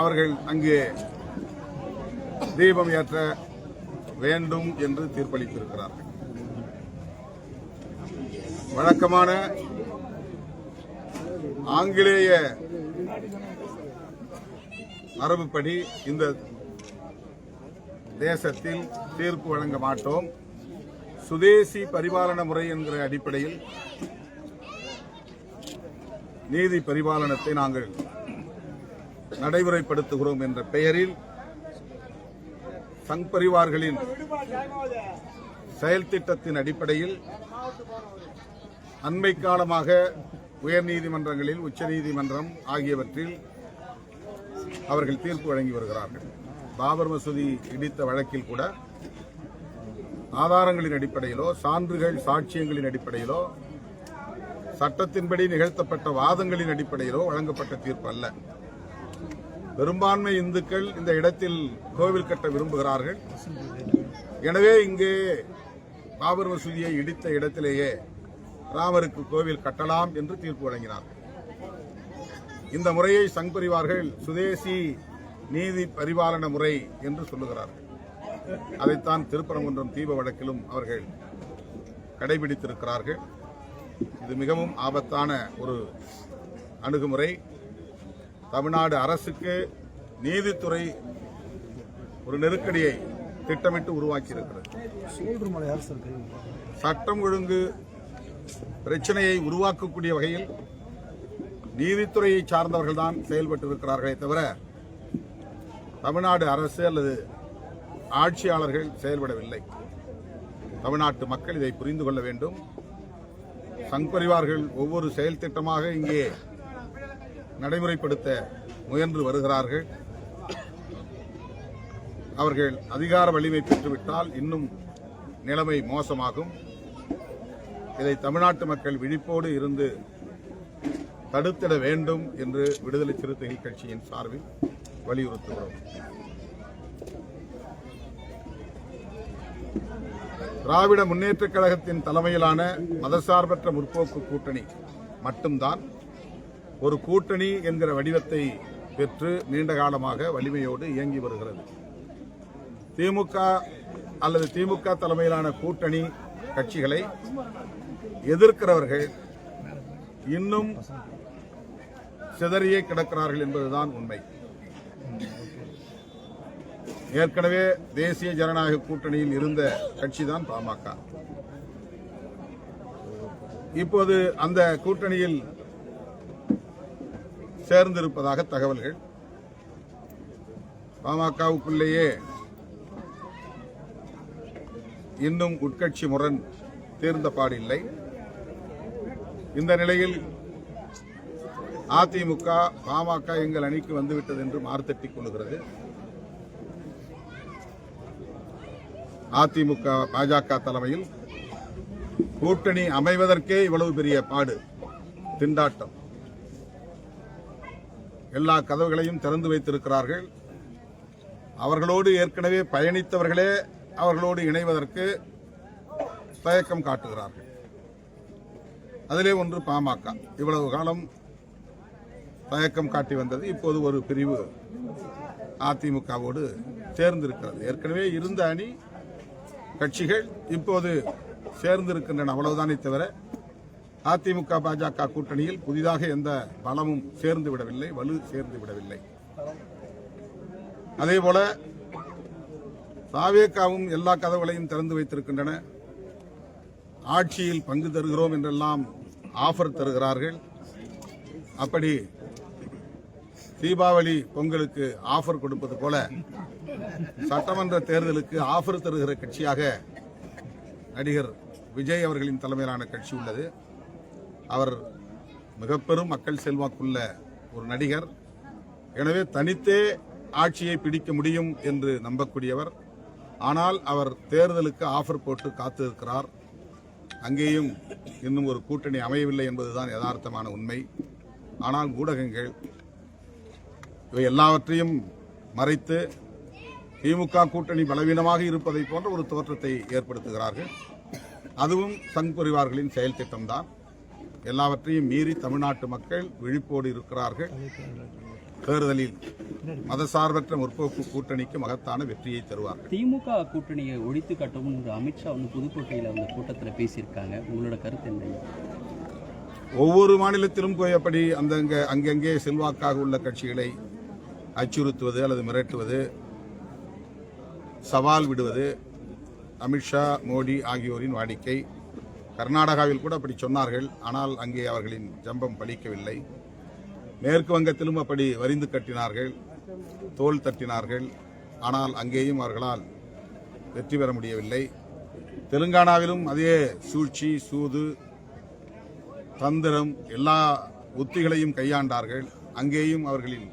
அவர்கள் அங்கே தீபம் ஏற்ற வேண்டும் என்று தீர்ப்பளித்திருக்கிறார்கள். வழக்கமான ஆங்கிலேய மரபுப்படி இந்த தேசத்தில் தீர்ப்பு வழங்க மாட்டோம், சுதேசி பரிபாலன முறை என்கிற அடிப்படையில் நீதி பரிபாலனத்தை நாங்கள் நடைமுறைப்படுத்துகிறோம் என்ற பெயரில் சங் பரிவார்களின் செயல் திட்டத்தின் அடிப்படையில் அண்மை காலமாக உயர்நீதிமன்றங்களில் உச்சநீதிமன்றம் ஆகியவற்றில் அவர்கள் தீர்ப்பு வழங்கி வருகிறார்கள். பாபர் மசூதி இடித்த வழக்கில் கூட ஆதாரங்களின் அடிப்படையிலோ சான்றுகள் சாட்சியங்களின் அடிப்படையிலோ சட்டத்தின்படி நிகழ்த்தப்பட்ட வாதங்களின் அடிப்படையிலோ வழங்கப்பட்ட தீர்ப்பு அல்ல. பெரும்பான்மை இந்துக்கள் இந்த இடத்தில் கோவில் கட்ட விரும்புகிறார்கள். எனவே இங்கே பாபர் மசூதியை இடித்த இடத்திலேயே ராமருக்கு கோவில் கட்டலாம் என்று தீர்ப்பு வழங்கினார்கள். இந்த முறையை சங் பரிவார்கள் சுதேசி நீதி பரிபாலன முறை என்று சொல்லுகிறார்கள். அதைத்தான் திருப்பரங்குன்றம் தீப வழக்கிலும் அவர்கள் கடைபிடித்திருக்கிறார்கள். இது மிகவும் ஆபத்தான ஒரு அணுகுமுறை. தமிழ்நாடு அரசுக்கு நீதித்துறை ஒரு நெருக்கடியை திட்டமிட்டு உருவாக்கியிருக்கிறது. சட்டம் ஒழுங்கு பிரச்சனையை உருவாக்கக்கூடிய வகையில் நீதித்துறையை சார்ந்தவர்கள் தான் செயல்பட்டு இருக்கிறார்களே தவிர தமிழ்நாடு அரசு அல்லது ஆட்சியாளர்கள் செயல்படவில்லை. தமிழ்நாட்டு மக்கள் இதை புரிந்து கொள்ள வேண்டும். சங் பரிவார்கள் ஒவ்வொரு செயல் திட்டமாக இங்கே நடைமுறைப்படுத்த முயன்று வருகிறார்கள். அவர்கள் அதிகார வலிமை பெற்றுவிட்டால் இன்னும் நிலைமை மோசமாகும். இதை தமிழ்நாட்டு மக்கள் விழிப்போடு இருந்து தடுத்திட வேண்டும் என்று விடுதலை சிறுத்தைகள் கட்சியின் சார்பில் வலியுறுத்துகிறோம். திராவிட முன்னேற்றக் கழகத்தின் தலைமையிலான மதசார்பற்ற முற்போக்கு கூட்டணி மட்டும்தான் ஒரு கூட்டணி என்கிற வடிவத்தை பெற்று நீண்ட காலமாக வலிமையோடு இயங்கி வருகிறது. திமுக அல்லது திமுக தலைமையிலான கூட்டணி கட்சிகளை எதிர்க்கிறவர்கள் இன்னும் சிதறியே கிடக்கிறார்கள் என்பதுதான் உண்மை. ஏற்கனவே தேசிய ஜனநாயக கூட்டணியில் இருந்த கட்சிதான் பாமக. இப்போது அந்த கூட்டணியில் சேர்ந்திருப்பதாக தகவல்கள். பாமகவுக்குள்ளேயே இன்னும் உட்கட்சி முரண் தீர்ந்த பாடில்லை. இந்த நிலையில் அதிமுக பாமக எங்கள் அணிக்கு வந்துவிட்டது என்று மார்த்தட்டிக் கொள்கிறது. அதிமுக பாஜக தலைமையில் கூட்டணி அமைவதற்கே இவ்வளவு பெரிய பாடு, திண்டாட்டம். எல்லா கதவுகளையும் திறந்து வைத்திருக்கிறார்கள். அவர்களோடு ஏற்கனவே பயணித்தவர்களே அவர்களோடு இணைவதற்கு தயக்கம் காட்டுகிறார்கள். அதிலே ஒன்று பாமக. இவ்வளவு காலம் தயக்கம் காட்டி வந்தது. இப்போது ஒரு பிரிவு அதிமுகவோடு சேர்ந்திருக்கிறது. ஏற்கனவே இருந்த அணி கட்சிகள் இப்போது சேர்ந்திருக்கின்றன, அவ்வளவுதானே தவிர அதிமுக பாஜக கூட்டணியில் புதிதாக எந்த பலமும் சேர்ந்து விடவில்லை, வலு சேர்ந்து விடவில்லை. அதேபோல தாவேகாவும் எல்லா கதவுகளையும் திறந்து வைத்திருக்கின்றன. ஆட்சியில் பங்கு தருகிறோம் என்றெல்லாம் ஆஃபர் தருகிறார்கள். அப்படி தீபாவளி பொங்கலுக்கு ஆஃபர் கொடுப்பது போல சட்டமன்ற தேர்தலுக்கு ஆஃபர் தருகிற கட்சியாக நடிகர் விஜய் அவர்களின் தலைமையிலான கட்சி உள்ளது. அவர் மிக பெரும் மக்கள் செல்வாக்குள்ள ஒரு நடிகர். எனவே தனித்தே ஆட்சியை பிடிக்க முடியும் என்று நம்பக்கூடியவர். ஆனால் அவர் தேர்தலுக்கு ஆஃபர் போட்டு காத்திருக்கிறார். அங்கேயும் இன்னும் ஒரு கூட்டணி அமையவில்லை என்பதுதான் யதார்த்தமான உண்மை. ஆனால் ஊடகங்கள் இவை எல்லாவற்றையும் மறைத்து திமுக கூட்டணி பலவீனமாக இருப்பதை போன்ற ஒரு தோற்றத்தை ஏற்படுத்துகிறார்கள். அதுவும் சங் பரிவார்களின் செயல் திட்டம்தான். எல்லாவற்றையும் மீறி தமிழ்நாட்டு மக்கள் விழிப்போடு இருக்கிறார்கள். தேர்தலில் மதசார்பற்ற முற்போக்கு கூட்டணிக்கு மகத்தான வெற்றியை தருவார்கள். திமுக கூட்டணியை ஒழித்து கட்டவும் அமித்ஷா புதுக்கோட்டையில் அந்த கூட்டத்தில் பேசியிருக்காங்க. உங்களோட கருத்து என்ன? ஒவ்வொரு மாநிலத்திலும் போய் அப்படி அங்கங்கே செல்வாக்காக உள்ள கட்சிகளை அச்சுறுத்துவது அல்லது மிரட்டுவது, சவால் விடுவது அமித்ஷா, மோடி ஆகியோரின் வாடிக்கை. கர்நாடகாவில் கூட அப்படி சொன்னார்கள். ஆனால் அங்கே அவர்களின் ஜம்பம் பலிக்கவில்லை. மேற்கு வங்கத்திலும் அப்படி வரிந்து கட்டினார்கள், தோள் தட்டினார்கள். ஆனால் அங்கேயும் அவர்களால் வெற்றி பெற முடியவில்லை. தெலுங்கானாவிலும் அதே சூழ்ச்சி, சூது, தந்திரம், எல்லா உத்திகளையும் கையாண்டார்கள். அங்கேயும் அவர்களின்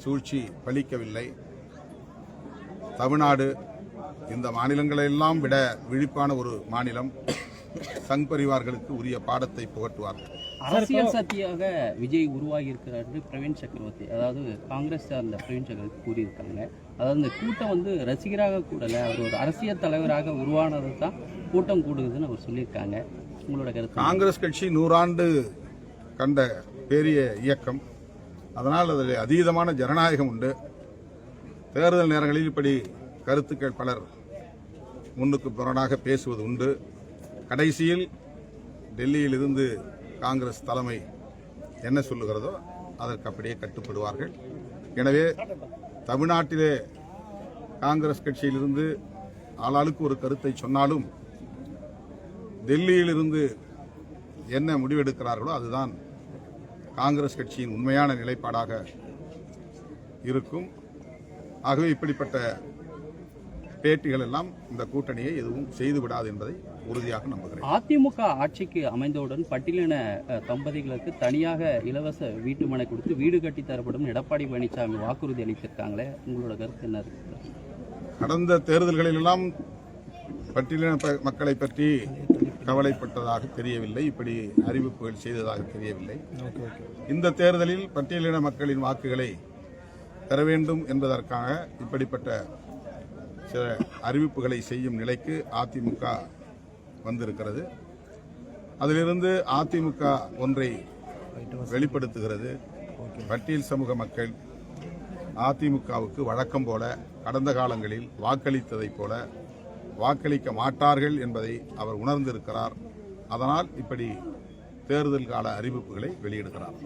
சூழ்ச்சி பலிக்கவில்லை. தமிழ்நாடு இந்த மாநிலங்களெல்லாம் விட விழிப்பான ஒரு மாநிலம். சங் பரிவார்களுக்கு உரிய பாடத்தை புகட்டுவார்கள். அரசியல் சக்தியாக விஜய் உருவாகி இருக்கிறார் என்று பிரவீன் சக்கரவர்த்தி, அதாவது காங்கிரஸ் சார்ந்த பிரவீன் சக்கரவர்த்தி கூறியிருக்காங்க. அதாவது இந்த கூட்டம் ரசிகராக கூடல, அவர் ஒரு அரசியல் தலைவராக உருவானது தான் கூட்டம் கூடுதுன்னு அவர் சொல்லியிருக்காங்க. உங்களோட கருத்து? காங்கிரஸ் கட்சி 100 ஆண்டு கண்ட பெரிய இயக்கம். அதனால் அதில் அதீதமான ஜனநாயகம் உண்டு. தேர்தல் நேரங்களில் இப்படி கருத்துக்கள் பலர் முன்னுக்கு புறனாக பேசுவது உண்டு. கடைசியில் டெல்லியில் இருந்து காங்கிரஸ் தலைமை என்ன சொல்லுகிறதோ அதற்கு அப்படியே கட்டுப்படுவார்கள். எனவே தமிழ்நாட்டிலே காங்கிரஸ் கட்சியிலிருந்து ஆளாளுக்கு ஒரு கருத்தை சொன்னாலும் டெல்லியில் இருந்து என்ன முடிவெடுக்கிறார்களோ அதுதான் காங்கிரஸ் கட்சியின் உண்மையான நிலைப்பாடாக இருக்கும். ஆகவே இப்படிப்பட்ட பேட்டிகள் எல்லாம் இந்த கூட்டணியை எதுவும் செய்துவிடாது என்பதை உறுதியாக நம்புகிறேன். அதிமுக ஆட்சிக்கு அமைந்தவுடன் பட்டியலின தம்பதிகளுக்கு தனியாக இலவச வீட்டுமனை கொடுத்து வீடு கட்டி தரப்படும் எடப்பாடி பழனிசாமி வாக்குறுதி அளித்திருக்காங்களே, உங்களோட கருத்து என்ன இருக்கு? கடந்த தேர்தல்களிலெல்லாம் பட்டியலின மக்களை பற்றி கவலைப்பட்டதாக தெரியவில்லை. இப்படி அறிவிப்புகள் செய்ததாக தெரியவில்லை. இந்த தேர்தலில் பட்டியலின மக்களின் வாக்குகளை பெற வேண்டும் என்பதற்காக இப்படிப்பட்ட சில அறிவிப்புகளை செய்யும் நிலைக்கு அதிமுக வந்திருக்கிறது. அதிலிருந்து அதிமுக ஒன்றை வெளிப்படுத்துகிறது. பட்டியல் சமூக மக்கள் அதிமுகவுக்கு வழக்கம் போல கடந்த காலங்களில் வாக்களித்ததைப் போல வாக்களிக்க மாட்டார்கள் என்பதை அவர் உணர்ந்திருக்கிறார். அதனால் இப்படி தேர்தல் கால அறிவிப்புகளை வெளியிடுகிறார்.